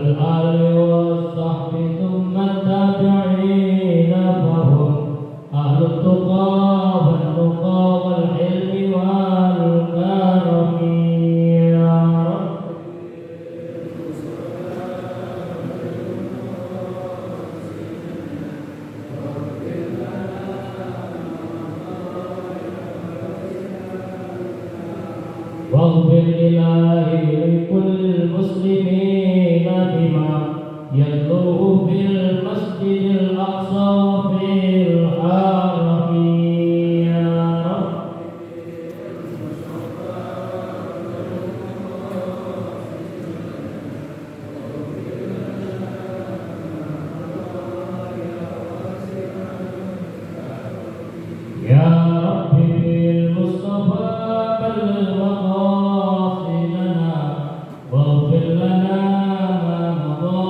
والآل والصحب ثم التابعين فهم أهل التقى والنقى والحلم والكرم يا رب. واغفر إلهي لكل المسلمين بما يتلوه في المسجد الأقصى وفي الحرم يا رب. يا رب بالمصطفى بلغ مقاصدنا واغفر لنا ما مضى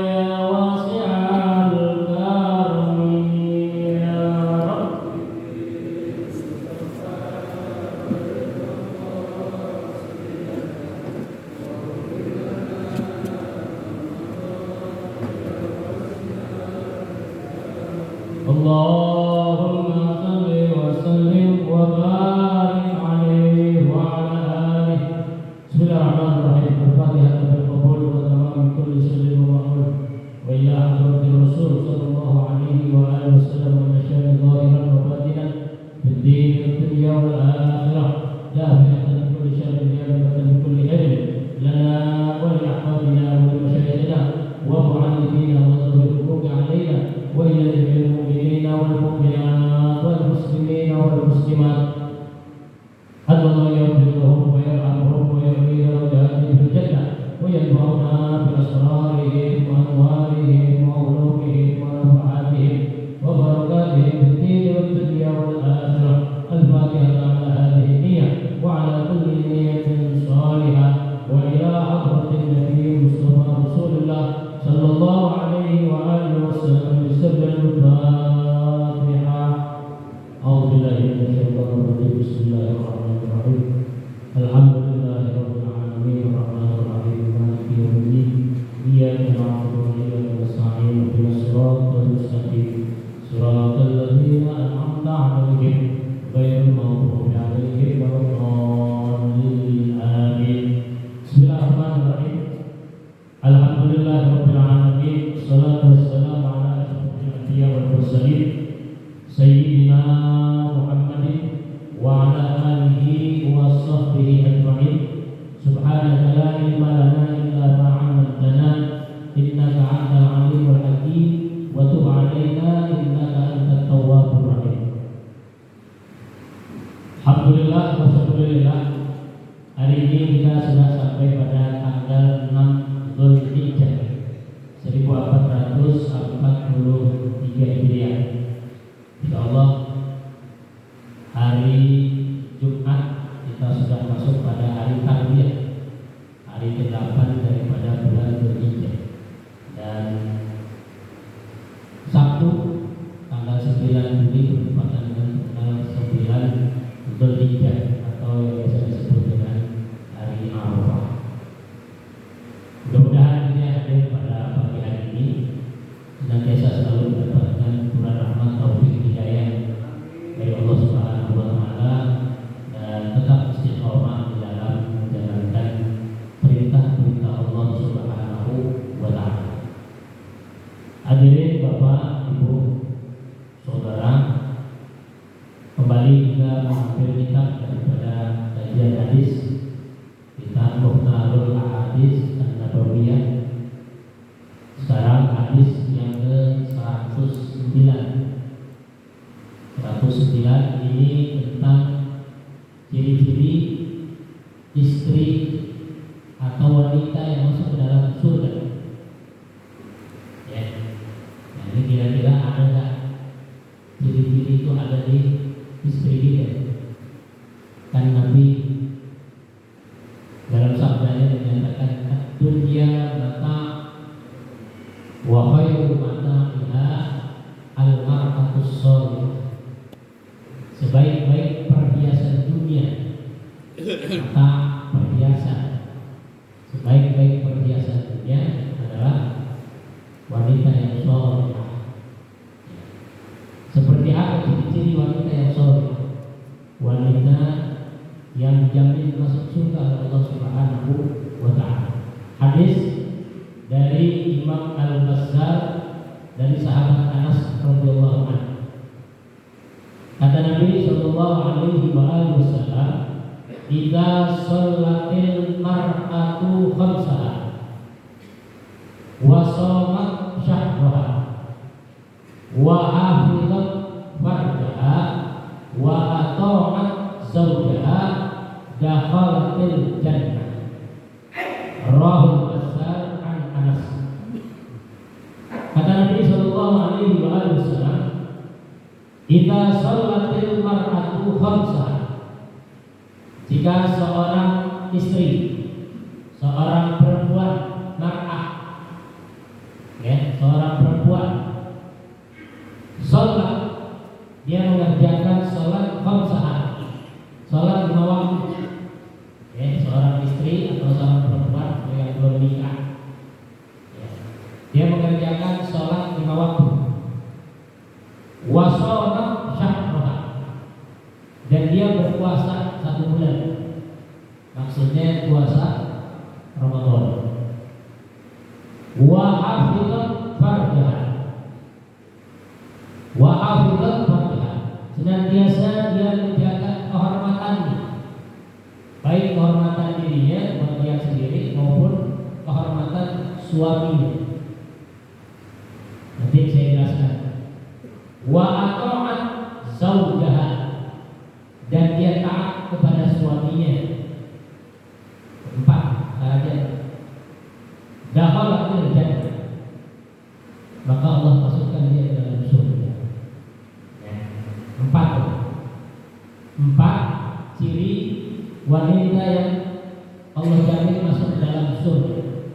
يا واسع الكرم يا رب. اللهم صل وسلم وبارك عليه وعلى آله. بسم الله الرحمن الرحيم. الفاتحة بالقبول وتمام كل سر ومعروف وإلى حضرة الرسول صلى الله عليه وآله وسلم ونشر ظاهرا وباطنا في الدين والدنيا والآخرة دافعة من كل شر جالبة من كل علم لنا ولأحبابنا ولمشايخنا ومعلمينا وذوي الحقوق علينا وإلى جميع المؤمنين والمؤمنات والمسلمين والمسلمات أن الله يغفر لهم ويرحمهم ويرضي درجاتهم في الجنة وينفعنا بأسرارهم وأنوارهم وعلومهم ونفحاتهم وبركاتهم في الدين والدنيا والآخرة. الفاتحة على هذه النية وعلى كل نية صالحة وإلى حضرة النبي المصطفى رسول الله صلى الله عليه وآله وسلم بسبب الفاتحة. أعوذ بالله من الشيطان الرجيم. بسم الله الرحمن الرحيم. الحمد لله رب العالمين الرحمن الرحيم مالك يوم الدين إياك نعبد وإياك نستعين اهدنا الصراط المستقيم صراط الذين أنعمت عليهم غير المغضوب عليهم ولا الضالين آمين. بسم الله الرحمن الرحيم. Alhamdulillah rabbil alamin. Wassalatu wassalamu ala asyrafil anbiya wal mursalin sayyidina Muhammadin wa ala alihi wa sahbihi ajma'in. Subhanaka la ilma lana illa ma 'allamtana innaka antal alimul hakim wa tub 'alaina innaka antat tawwabur rahim. Alhamdulillah wa syukurillah. Hari ini kita sudah sampai pada tanggal 6 Zulhijjah 1443 Hijriah. Insyaallah hari Jumat kita sudah masuk pada hari Tarbiyah, hari ke-8 daripada bulan Zulhijjah. Dan Sabtu tanggal 9 Juli bertepatan dengan tanggal 9 Zulhijjah atau yang biasa disebut dengan hari Arafah. Mudah-mudahan kita hadir pada pagi hari ini senantiasa selalu mendapatkan turun rahmat taufik hidayah dari Allah Subhanahu wa taala dan tetap istiqomah di dalam menjalankan perintah-perintah Allah Subhanahu wa taala. Hadirin Bapak, Ibu, Saudara, kembali kita mengambil kitab daripada kajian hadis, kitab Mukhtarul Ahadits An-Nabawiyah. Sekarang hadis yang ke-109. 109 ini tentang ciri-ciri istri atau wanita yang masuk ke dalam surga. Ya. Nah, ini kira-kira ada nggak ciri-ciri itu ada di istri kita? Kan Nabi dalam sabdanya menyatakan dunia mata wa khairu mata'iha al-mar'atus salihah. Sebaik-baik perhiasan dunia mata perhiasan. Sebaik-baik perhiasan dunia adalah wanita yang soleh, wanita yang dijamin masuk surga oleh Allah Subhanahu wa Ta'ala. Hadis dari Imam Al-Bazzar dari sahabat Anas radhiyallahu anhu. Kata Nabi sallallahu alaihi wasallam, "Idza shallatil mar'atu khamsaha wa shamat syahraha wa hafizat farjaha wa ata'at zawjaha dakhalatil jannah." Rahul Bazzar an Anas. Kata Nabi sallallahu alaihi wasallam, "Idza shallatil mar'atu khamsaha." Jika seorang istri, seorang perempuan, mar'ah, ya, seorang perempuan sholat, dia mengerjakan sholat khamsaha, sholat 5 waktu, ya, seorang istri atau seorang perempuan yang belum nikah, ya, dia mengerjakan sholat 5 waktu, wa shamat syahraha, dan dia berpuasa 1 bulan, maksudnya puasa Ramadan. Wa hafizat farjaha, wa hafizat farjaha, senantiasa dia menjaga kehormatannya, baik kehormatan dirinya buat dia sendiri maupun kehormatan suaminya. Nanti saya jelaskan. Wa ata'at zawjaha, dan dia taat kepada suaminya. 4 syaratnya. Dakhalatil jannah, maka Allah masukkan dia dalam surga. 4 ciri wanita yang Allah jamin masuk dalam surga.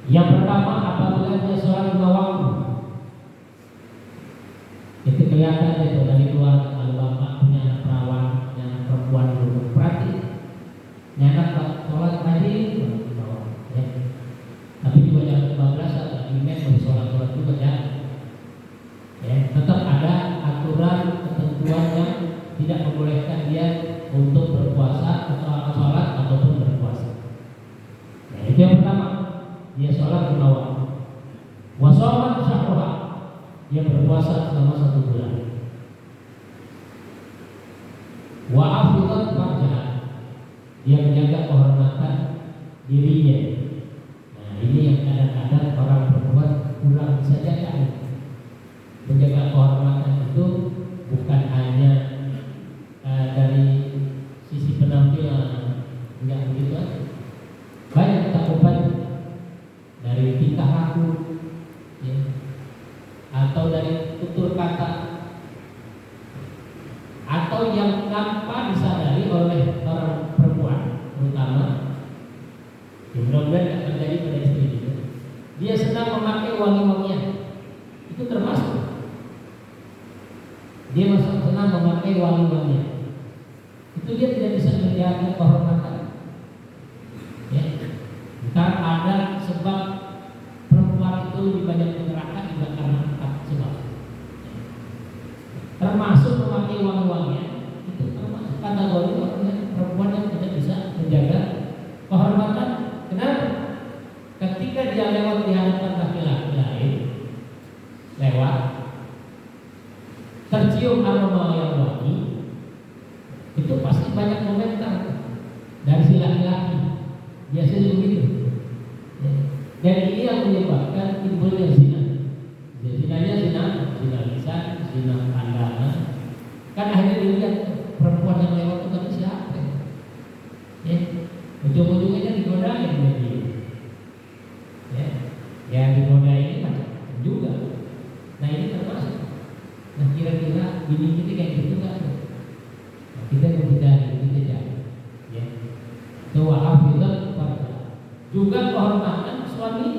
Yang pertama, apabila dia sholat 5 waktu, itu kelihatan itu dari keluarga. Kalau bapak punya anak perawan, punya anak perempuan dulu, perhati, anak sholat tadi, ya. Tapi juga jangan kebablasan, imam mau sholat juga ya. Tetap ada aturan ketentuan yang tidak membolehkan dia untuk berpuasa atau sholat ataupun berpuasa. Itu yang pertama, dia sholat 5 waktu. Wa shamat syahraha, dia berpuasa selama 1 bulan. Wa hafizat farjaha, dia menjaga kehormatan dirinya. Nah, ini yang kadang-kadang orang perempuan kurang bisa jaga. Menjaga kehormatan itu bukan hanya dari sisi penampilan, enggak begitu aja. Banyak cakupan dari tingkah laku, ya, atau dari tutur kata, atau yang tanpa disadari oleh orang perempuan, terutama, ya, mudah-mudahan tidak terjadi pada istri itu. Dia senang memakai wangi-wangian, itu termasuk. Dia senang memakai wangi-wangian, itu dia tidak bisa menjaga kehormatan. Ya, ntar ada sebab perempuan itu lebih banyak ke neraka juga karena 4 sebab. Termasuk memakai wangi-wangian, itu termasuk kategori perempuan yang tidak bisa menjaga kehormatan. Kenapa? Ketika dia lewat di hadapan laki-laki lain, lewat, tercium aroma yang wangi, itu pasti banyak komentar dari si laki-laki. Biasanya begitu. Dan ini yang menyebabkan timbulnya zina. Zinanya zina lisan, zina pandangan. Kan akhirnya dilihat perempuan yang lewat itu tadi siapa? Ya, ujung-ujungnya digodain dia. Ya, yang digodain ini macam juga. Nah, ini termasuk. Nah, kira-kira bini kita kayak gitu kan? Nah, kita berbicara kita jangan. Ya, doa hafizat farjaha. Juga kehormatan suami.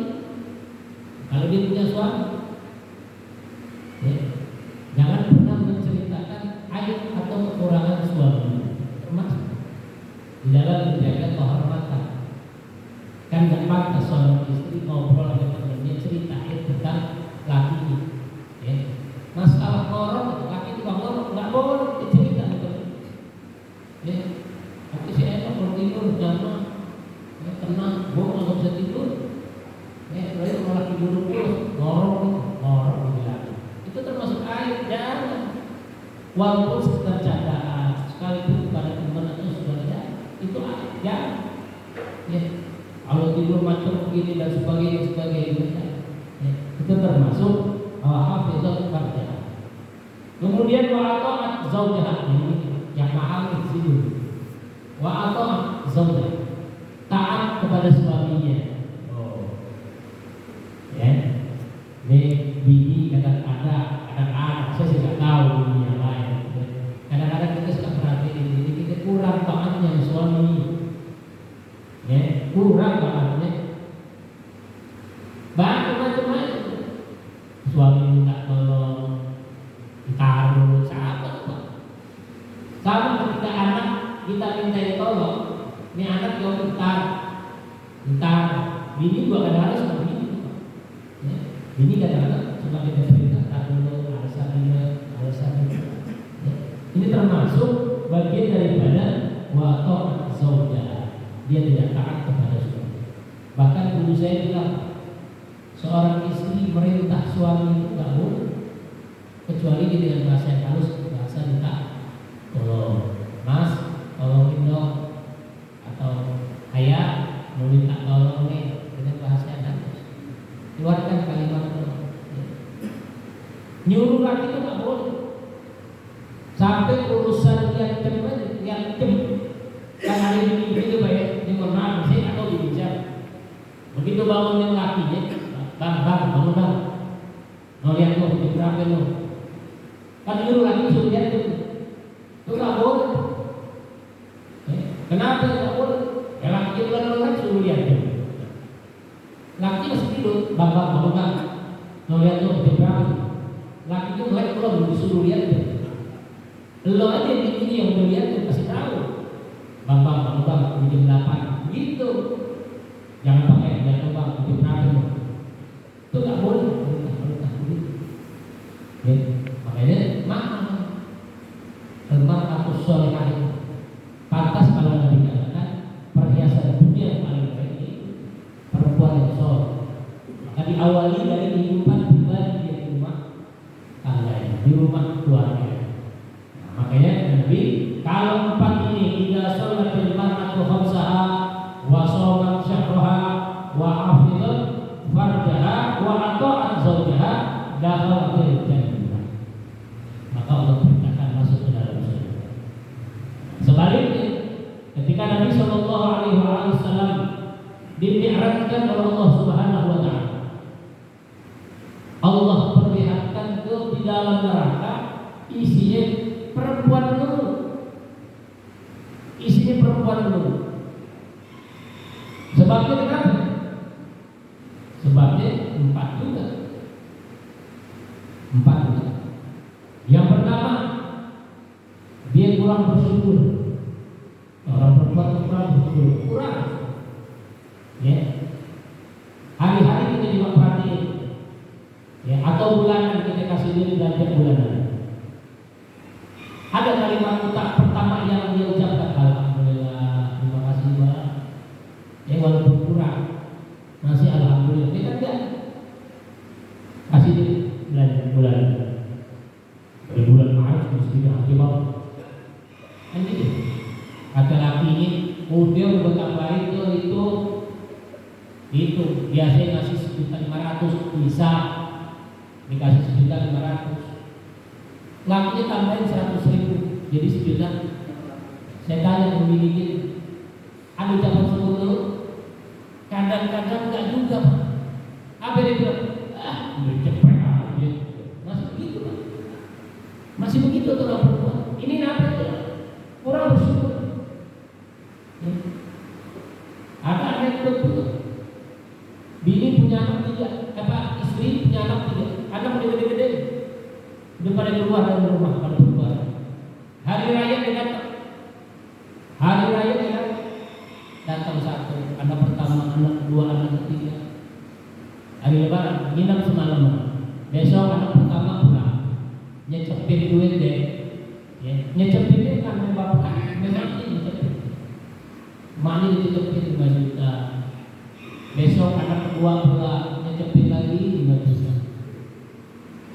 Kalau dia punya suami, ya, jangan pernah menceritakan aib atau kekurangan suami, termasuk di dalam menjaga kehormatan. Kan nggak pantas seorang istri ngobrol dengan temannya ceritain tentang lakinya. Ya. Masalah ngorok, laki tukang ngorok nggak tidur jam 6, tenang, gue nggak bisa tidur. Lalu malah tidur terus, ngorok lagi. Itu termasuk aib, jangan. Walaupun sekedar candaan, sekalipun pada teman atau saudara, itu aib, jangan. Ya, kalau tidur macam begini dan sebagainya, ya, itu termasuk hafizat farjah. Kemudian wa ata'at zaujah, ini yang mahal di sini. Wa ata'at zaujah, taat kepada suaminya. Oh, ya, ini bini kadang-kadang saya sih nggak tahu ini yang lain. Kadang-kadang kita suka perhatiin ini, kita kurang taatnya suami. Ya, kurang taatnya. Macam-macam. Suami minta tolong, ditaruh, sama ketika anak kita minta tolong, ini anak yang entar, bini juga kadang-kadang suka begini. Ya, bini kadang-kadang suka kita cerita dulu alasan. Ya, ini termasuk bagian daripada wa ta'at zaujah. Dia tidak taat kepada suami. Bahkan guru saya bilang, seorang istri merintah suami itu nggak boleh, kecuali dengan bahasa yang halus, bahasa minta tolong, mas, tolongin dong, atau ayah mau minta tolong nih, dengan bahasa yang halus. Keluarkan kalimat tolong. Nyuruh lagi itu nggak boleh. Sampai urusan yang kan hari ini itu baik, ini mohon maaf, saya atau dibicara. Begitu bangunin lakinya, bangun bang, mau lihat tuh berapa lo? Kan nyuruh lagi suruh lihat tuh, itu nggak boleh. Kenapa nggak boleh? Ya laki bulan suruh lihat tuh. Laki masih tidur, bangun bang, mau lihat tuh berapa? Laki itu mulai belum disuruh lihat tuh. Lo aja ini yang udah lihat tuh kasih tahu. Bang, jam 8 gitu. Jangan pakai jam berapa. Itu nggak boleh. Ya, makanya mahal. Al-mar'atu sholihah pantas kalau Nabi katakan perhiasan dunia yang paling baik itu perempuan yang soleh. Maka diawali dari kehidupan pribadi di rumah tangga, di rumah keluarga. Nah, makanya Nabi kalau 4 ini tidak sholatil mar'atu khamsaha wa shamat syahraha wa hafizat farjaha wa ata'at zawjaha dakhalatil jannah, maka Allah perintahkan masuk ke dalam surga. Sebaliknya, ketika Nabi Shallallahu Alaihi Wasallam dimi'rajkan oleh Allah Subhanahu Wa Taala, Allah perlihatkan ke di dalam neraka isinya perempuan dulu, Sebabnya kenapa? Sebabnya 4 juga. Yang pertama, dia kurang bersyukur. Orang perempuan kurang bersyukur, ya. Hari-hari kita juga perhatiin, ya. Atau bulanan kita kasih diri belanja bulanan. Ada kalimat utak pertama yang dia ucapkan, alhamdulillah, terima kasih Pak. Ya walaupun kurang, masih alhamdulillah. Kita enggak kasih diri belanja bulanan. Dari bulan Maret mesti hati mau. Kan gitu. Kata laki ini, dia berbuat baik itu biasanya ngasih 1.500.000, bisa dikasih 1.500.000. Lakinya tambahin 100.000, jadi 1 juta. Saya tanya memiliki, ada ucapan syukur dulu. Kadang-kadang enggak juga. Apa dia bilang? Udah cepet aja. Masih begitu kan? Masih begitu tuh orang perempuan. Ini apa ya? Kurang bersyukur. Ada anak betul. Bini punya anak 3, istri punya anak 3. Anak udah gede-gede. Udah pada keluar dari rumah, pada keluar. Hari raya dia datang 1, anak pertama, anak 2, anak ketiga. Hari lebaran nginap semalaman. Besok anak pertama pulang. Nyecepin duit deh, ya. Nyecepin kan bapak, memang ini nyecepin. emaknya dititipin 5 juta. Besok anak kedua pula nyetepin lagi 5 juta.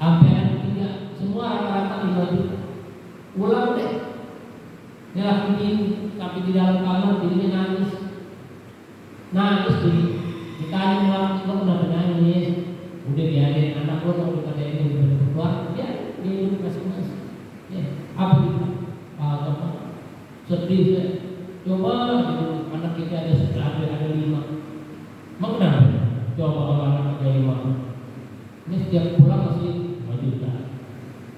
Sampai anak ketiga semua rata-rata 5 juta. Ulang deh. Dia lakuin tapi di dalam kamar dirinya nangis. Nangis ditanya orang itu kenapa nangis. Udah biarin anak lo kalau dikatain itu keluar dia hidup masing-masing. Ya, apa gitu? Sedih ya. Coba gitu, anak kita ada 5. Mau kenapa? Coba kalau anak kita 5. Ini setiap pulang masih 5 juta.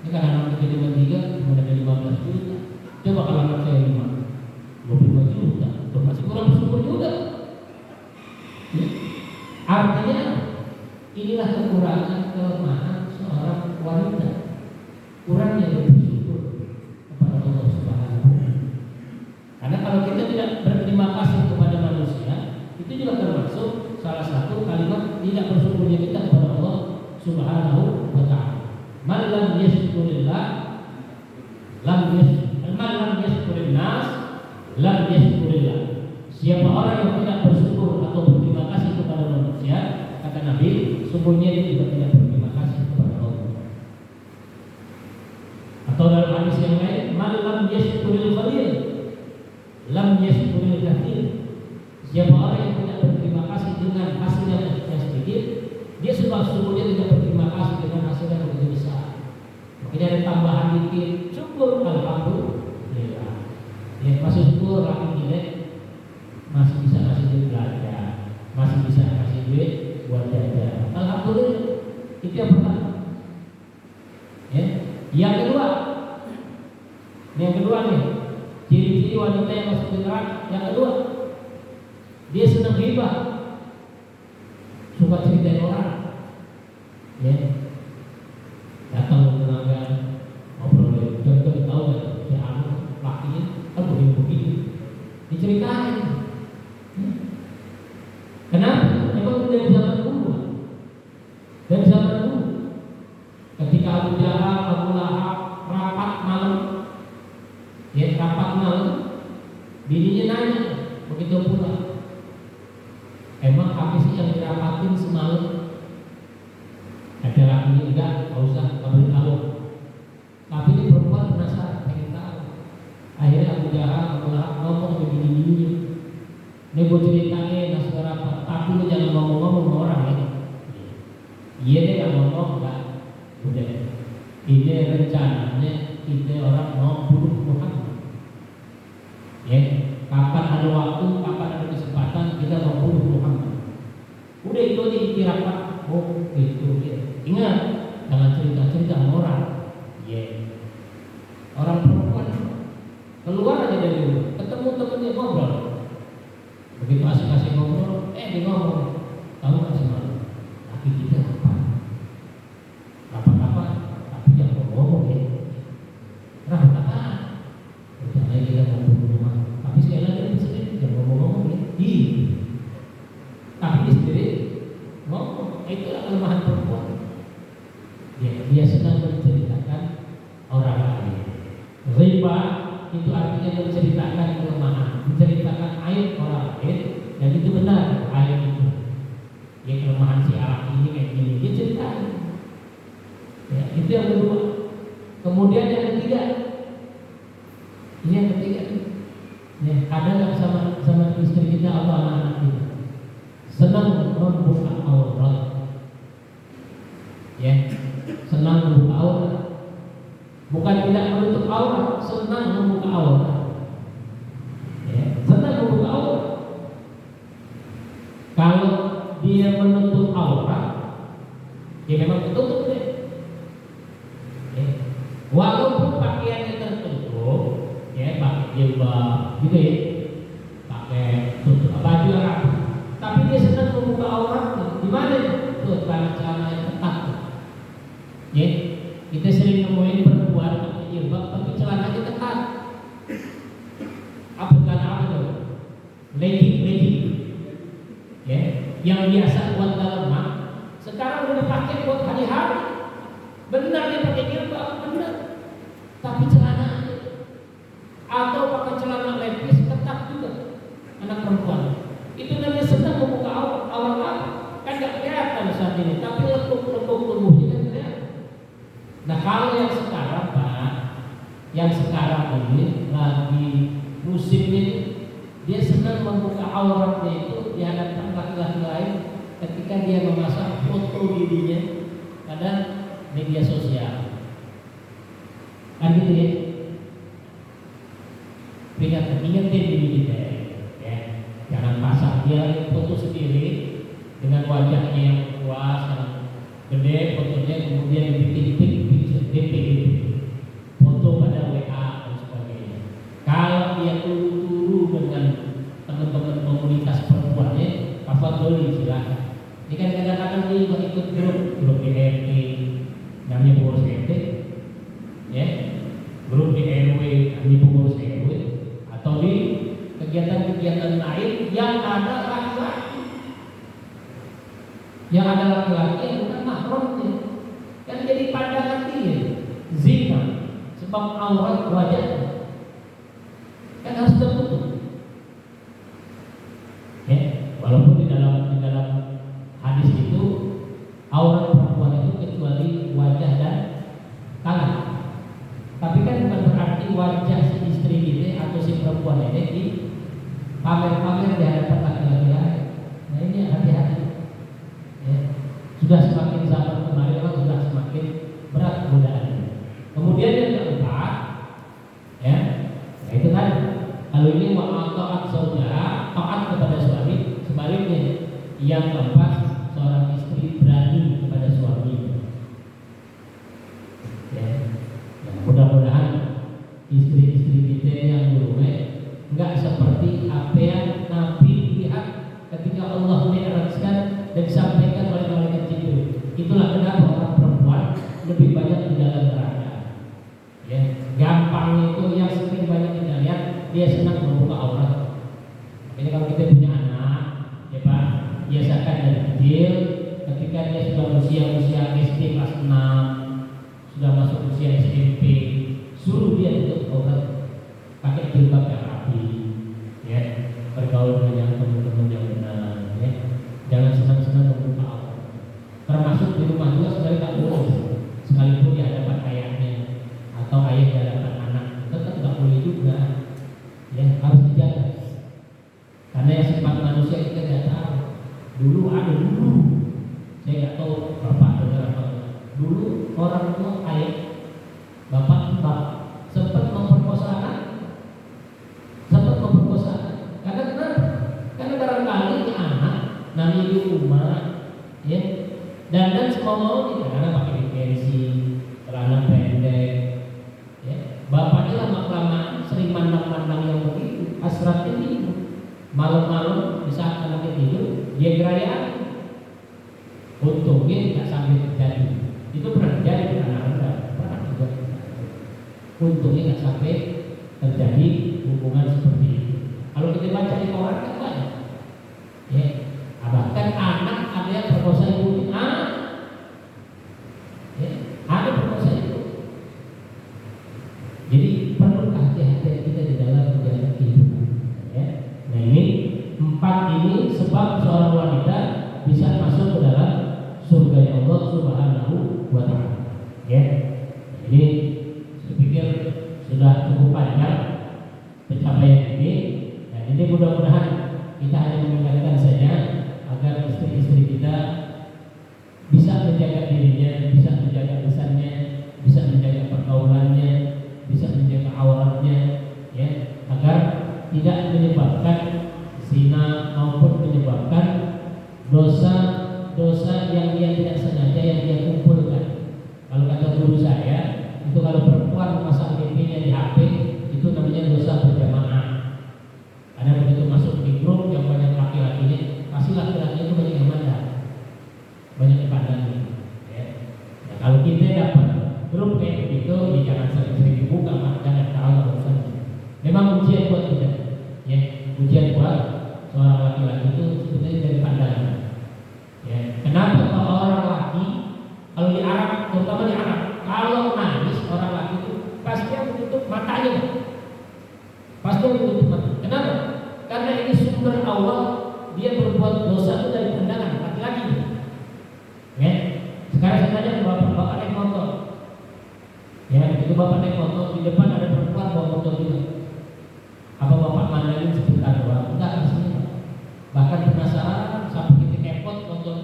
Ini kan anak kita cuma 3, cuma ada 15 juta. Coba kalau anak saya 5, 25 juta. Itu masih kurang 10 juta. Ya. Artinya inilah kekurangan kelemahan seorang wanita. Kurangnya bersyukur kepada Allah Subhanahu. Karena kalau kita tidak berterima kasih kepada manusia, itu juga termasuk salah satu kalimat tidak bersyukurnya kita kepada Allah Subhanahu wa ta'ala. Man lam yashkurillah lam yashkurin nas lam yashkurillah. Siapa orang yang tidak bersyukur atau berterima kasih kepada manusia, kata Nabi, sungguhnya dia juga tidak berterima kasih kepada Allah. Atau dalam hadis yang lain, man lam yashkuril qalil lam yashkuril katsir. Siapa orang yang tidak berterima kasih dengan hasil yang sedikit, dia sungguhnya tidak berterima kasih dengan hasil yang begitu besar. Makanya ada tambahan dikit, syukur alhamdulillah. Ya, masih syukur lagi jelek, masih bisa kasih duit belanja, masih bisa kasih duit buat jajan. Alhamdulillah. Itu yang pertama. Ya. Yang kedua nih, ciri-ciri wanita yang masuk neraka. Yang kedua, dia senang hibah, suka ceritain orang. Ya. Datang ke tenaga, ngobrol, contoh tahu nggak? Si Anu lakinya kan begini, diceritain. Ya. Kenapa? Emang dari zaman dulu, ketika Abu Jahal, Abu Lahab rapat malam, bininya nanya, begitu pula. Emang apa sih yang dirapatin semalam? Ada lakinya enggak usah kamu tahu. Tapi ini perempuan penasaran, pengen tahu. Akhirnya Abu Jahal, Abu Lahab ngomong begini-begini. Ini gue ceritain nasib apa, tapi lu jangan ngomong-ngomong sama orang ya. Iya dia nggak ngomong enggak. Udah. Ini rencananya kita orang mau bunuh Muhammad. Ya, kapan ada waktu, kapan ada kesempatan kita mau bunuh Muhammad. Udah itu aja dikirakan. Oh itu ya. Ingat, jangan cerita-cerita sama orang. Ya. Orang perempuan keluar aja dari rumah, ketemu temennya ngobrol. Begitu asik-asik ngobrol, dia ngomong, tahu nggak sih malu? Laki kita apa? Tapi jangan ngomong ya. Kenapa? Jangan kita ngomong rumah. Tapi sekali lagi sendiri jangan ngomong ya. Tapi di sendiri ngomong. Itulah kelemahan perempuan. Dia senang menceritakan orang lain. Riba itu artinya menceritakan kelemahan, menceritakan aib orang lain, dan itu benar aib itu. Ya kelemahan si anak ini kayak gini, dia ceritain. Ya, itu yang kedua. Kemudian yang ketiga, ini yang ketiga. Ya, ada nggak sama istri kita atau anak-anak kita? Senang membuka aurat. Ya, senang membuka aurat. Bukan tidak menutup aurat, senang membuka aurat. Ya, senang membuka aurat. Kalau dia menutup aurat, dia memang tertutup deh. Ya. Walaupun pakaiannya tertutup, ya pakai jilbab, gitu ya, pakai tutup baju Arab, tapi dia senang membuka auratnya. Di mana? Tuh celana yang ketat. Ya, kita sering nemuin perempuan pakai jilbab tapi celananya ketat. Apa tuh? Legging. Ya, yang biasa buat dalaman, sekarang udah dipakai buat hari-hari. Benar dia pakai jilbab, benar. Tapi celana atau pakai celana levis ketat juga. Anak yang sekarang ini lagi musim ini, dia senang membuka auratnya itu di hadapan laki-laki lain ketika dia memasang foto dirinya pada media sosial. Kan gitu ya. Ingetin diri kita ya. Jangan pasang dia foto sendiri dengan wajahnya yang puas, yang gede, fotonya kemudian DP foto pada WA dan sebagainya. Kalau dia turu dengan teman-teman komunitas perempuannya, tafadhol silahkan. Ini kan kadang-kadang dia ikut grup di RT, namanya pengurus RT, ya, grup di RW, namanya pengurus RW, atau di kegiatan-kegiatan lain yang ada laki-laki, yang bukan mahramnya, kan jadi pandangan dia zina, sebab aurat wajahnya kan harus tertutup. Ya, walaupun di dalam hadis itu aurat perempuan itu kecuali wajah dan tangan, tapi kan bukan berarti wajah si istri kita atau si perempuan ini di pamer-pamer di hadapan laki-laki lain. Nah ini hati-hati. Ya. Sudah semakin zaman kemarin memang sudah semakin berat godaannya. Kemudian yang keempat, ya, itu kan kalau ini taat saudara, taat kepada suami. Sebaliknya, yang keempat, seorang istri berani kepada suami. Ya, mudah-mudahan istri-istri kita yang dulu enggak seperti apa yang Nabi lihat ketika Allah mi'rajkan dan disampaikan oleh malaikat Jibril. Itulah kenapa orang perempuan lebih banyak di dalam neraka. Ya, gampang itu yang sering banyak kita lihat, dia senang membuka aurat. Ini kalau kita punya anak, ya Pak, biasakan dari kecil, ketika dia sudah usia SD kelas 6, sudah masuk usia SMP, suruh dia tutup aurat, pakai jilbab yang rapi, ya, bergaul dengan teman-teman yang benar, ya, jangan senang-senang membuka aurat. Termasuk di rumah juga sebenarnya tak boleh, sekalipun di hadapan ayahnya atau ayah di hadapan anak, tetap tak boleh juga, ya, harus dijaga. Karena yang sifat manusia kita tidak tahu. Dulu, saya nggak tahu bapak dengar apa. Dulu orang tua ayah, bapak sempat memperkosa anak. Karena kenapa? Karena barangkali ini anak namanya di rumah, ya, dan semua mau karena pakai pensi, celana pendek, ya. Bapaknya lama-kelamaan sering mandang-mandang yang begitu, hasratnya itu. Malam-malam di saat anaknya tidur, dia gerayaan. Untungnya tidak sampai terjadi. Itu pernah terjadi di anak-anak, pernah juga. Untungnya tidak sampai terjadi hubungan seperti itu. Kalau kita baca di koran kan banyak, ya, bahkan anak ada yang perkosa ibunya, ya, ada perkosa ibu. Jadi perlu hati-hati kita di dalam menjalani kehidupan. Ya. Nah ini 4 ini sebab seorang wanita bisa masuk ke dalam surga Allah Subhanahu wa Ta'ala. Ya. Ini saya pikir sudah cukup panjang pencapaian ini. Dan ini mudah-mudahan kita hanya mengingatkan saja agar istri-istri kita bisa menjaga dirinya, bisa menjaga lisannya, bisa menjaga pergaulannya, bisa menjaga auratnya, ya, agar tidak menyebabkan zina maupun menyebabkan dosa-dosa yang dia tidak sengaja yang dia kumpulkan. Kalau kata guru saya, itu kalau perempuan memasang DP-nya di HP, itu namanya dosa berjamaah. Karena begitu masuk di grup yang banyak laki-lakinya, pasti laki-lakinya itu banyak yang mandang, banyak yang pandangi. Ya. Nah, kalau kita dapat grup kayak begitu, ya jangan sering-sering dibuka, maka jangan tahu urusannya. Memang ujian buat kita, ya, ujian buat seorang laki-laki itu sebenarnya dari pandangan. Ya. Kenapa kalau orang laki, kalau di Arab, terutama di Arab, kalau nangis orang laki itu pasti dia menutup matanya, pasti menutup mata. Kenapa? Karena ini sumber awal dia berbuat dosa itu dari pandangan laki-laki. Ya. Sekarang saya tanya ke bapak naik motor, ya, itu bapak naik motor di depan ada perempuan bawa motor juga. Apa bapak mandangin sebentar doang? Enggak, aslinya. Bahkan penasaran sampai kita kepot motor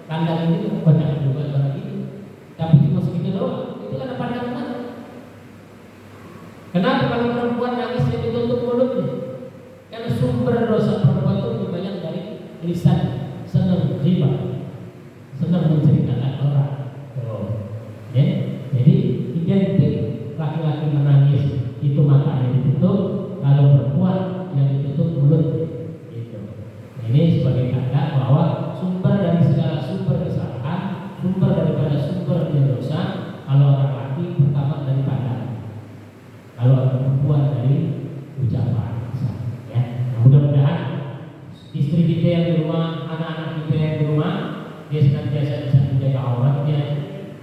kandang ini banyak juga orang ini. Tapi cuma segitu doang. Itu kan pandangan mata. Kenapa kalau perempuan nangis dia ditutup mulutnya? Karena sumber dosa perempuan itu lebih banyak dari lisan, senang riba, senang menceritakan orang. Ya, jadi identik laki-laki menangis itu matanya ditutup, kalau perempuan yang ditutup mulut. Gitu. Ini sebagai tanda bahwa sumber dari segala sumber kesalahan, sumber daripada sumber dosa, kalau orang laki pertama dari pandangan, kalau orang perempuan dari ucapan. Ya, nah, mudah-mudahan istri kita yang di rumah, anak-anak kita yang di rumah, dia senantiasa bisa menjaga auratnya,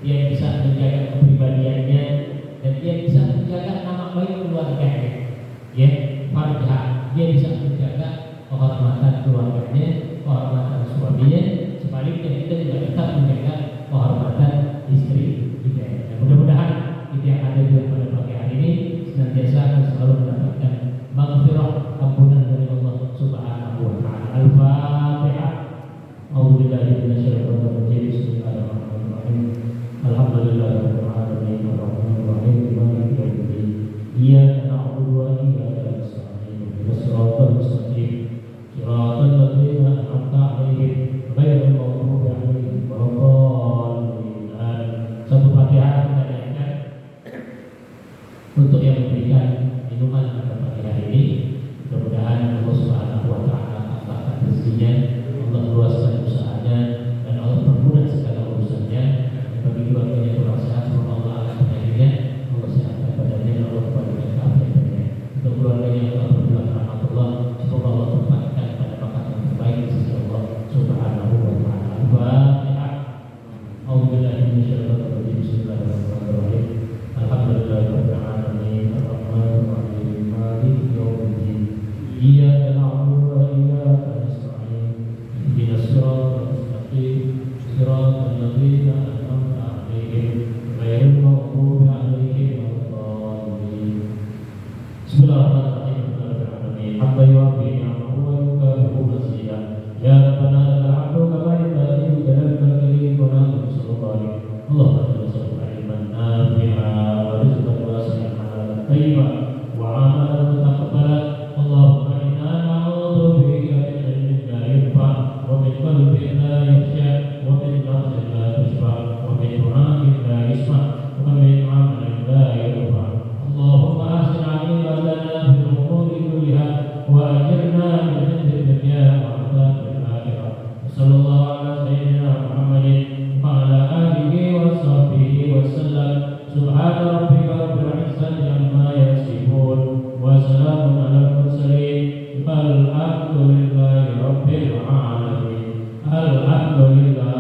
dia bisa menjaga kepribadiannya, dan dia bisa menjaga nama baik keluarganya. Ya, farjah, dia bisa menjaga kehormatan keluarganya, kehormatan suaminya. Sebaliknya kita juga tetap menjaga kehormatan istri kita. Dan mudah-mudahan kita yang ada di pada pagi hari ini senantiasa akan selalu mendapatkan maghfirah, ampunan dari Allah Subhanahu wa taala. Al-Fatihah. A'udzubillahi minasyaitonir rajim. Bismillahirrahmanirrahim. Alhamdulillahirabbil alamin arrahmanir rahim maliki yaumiddin. Iyyaka na'budu wa iyyaka nasta'in. Ihdinas siratal mustaqim. Siratal ladzina an'amta 'alaihim ghairil maghdubi 'alaihim waladdallin. Satu Fatihah kita naikkan untuk yang memberikan minuman pada pagi hari ini. Mudah-mudahan Allah Subhanahu wa taala tambahkan rezekinya, Allah luaskan usahanya, dan Allah permudah segala urusannya. Bagi keluarganya kurang sehat, semoga Allah akan penyakitnya, Allah sehatkan badannya, Allah kembalikan keafiatannya. Untuk keluarganya yang telah berbulan rahmatullah, semoga Allah tempatkan pada makan yang terbaik di sisi Allah Subhanahu wa taala. Al-Fatihah. A'udzubillahi minasyaitonir rajim. Bismillahirrahmanirrahim. Alhamdulillahirabbil alamin arrahmanir rahim maliki yaumiddin. Iyyaka na'budu wa iyyaka nasta'in. Ihdinas siratal mustaqim. Siratal ladzina an'amta 'alaihim ghairil maghdubi 'alaihim waladdallin. Bismillahirrahmanirrahim. Hamdan yu'affi ni'amahu wa yukafi'u mazidah. Ya Rabbana lakal hamdu kama yanbaghi li jalali wajhika wa na'udzu bika. Allahumma salli ala man nafi'a wa rizqan wasi'an halalan thayyiban wa 'amalan mutaqabbalan. Allahumma inna na'udzu bika min ilmin la yanfa' wa min qalbin la yakhsha wa min nafsin la tashba' wa min du'a'in la yasma' wa min 'amalin la yarfa'. Allahumma ahsin 'aqibatana fil umuri kulliha wa ajirna min khizyi dunya wa 'adzabil akhirah. Sallallahu ala sayyidina Muhammadin wa ala alihi wa sahbihi wa sallam. Subhana rabbika rabbil izzati amma yasifun wa salamun alal mursalin. Alhamdulillahi rabbil alamin. Alhamdulillah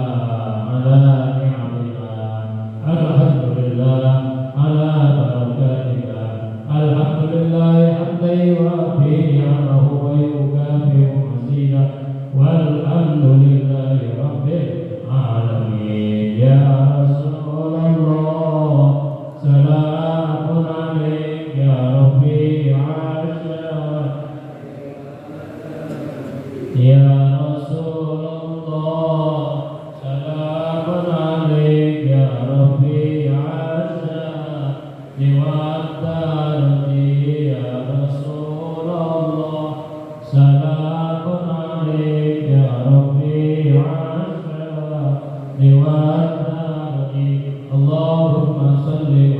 ala ni'matillah. Alhamdulillah ala barakatillah. Alhamdulillah hamdan yu'affi ni'amahu wa yukafi'u mazidah. Walhamdulillahi rabbil alamin. Ya Rasulullah, salamun alaik ya Rabbi asyar. Ya Rasulullah, salamun alaik ya Rabbi asyar. Liwa'adarati ya Rasulullah, salamun alaik ya Rabbi asyar. Liwa'adarati. Allahumma salli